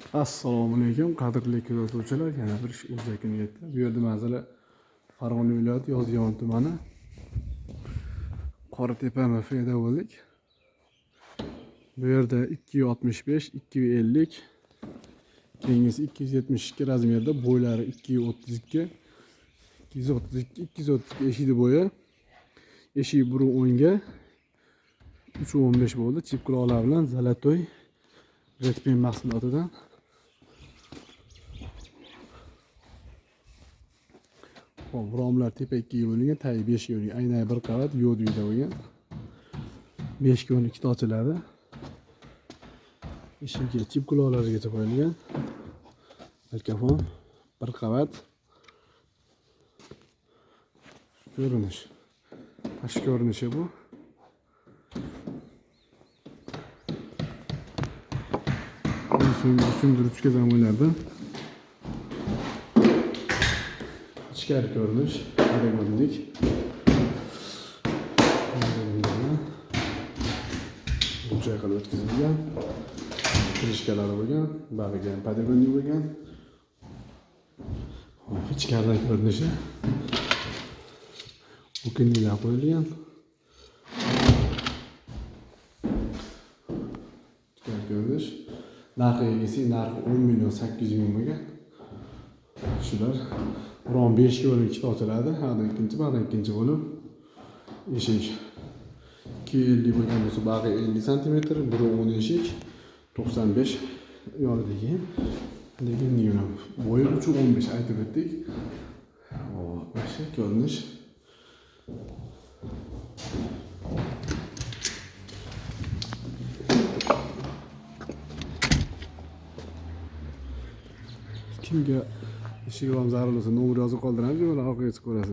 Assalomu alaykum qadrli kuzatuvchilar, yana bir ish o'z yakuniga yetdi. Bu yerda manzara Farg'ona viloyati Yozyovon tumani Qoratepa MFda bo'ldik. Bu yerda 265, 250, keyingisi 272 razmerda, bo'ylari 232, 232, 232 eshikli bo'yi. Eshik burun o'ngga 315 bo'ldi. Chip quloqlar bilan Zalatoy Redpen mahsulotidan. Romlar tepa 2 ga bo'lingan, tagi 5 ga bo'lingan, aynan bir qavat yod uyda bo'lgan. 5 ga 12 ta ochiladi. Eshikga chip quloqlarigacha qo'yilgan. Balkon bir qavat. Ko'rinish. Tashqi ko'rinishi bu. So'ndiruvchi zamonlarda ichkari ko'rinish, pedagoglik. Buncha qilib o'tkazilgan. Krishkalari bo'lgan, bag'iga ham pedagoglik bo'lgan. Ichkari ko'rinishi. O'kinlar qo'yilgan. Ichkari ko'rinish. Narxi 10 million 800 ming bo'lgan. Shular rom 5 ga bo'lib 2 ta ochiladi. Hada ikkinchi bo'lib eshik 250 bo'lgan bo'lsa, bag'i 50 cm, biri 10 eshik 95 yonidagi. Lekin nima bo'yi 315 aytib o'tdik. O'sha ko'rinish. Kimga eshik rom zarur bo'lsa, nomer yozib qoldiramiz, yo'l orqaga chiqib ko'rasiz.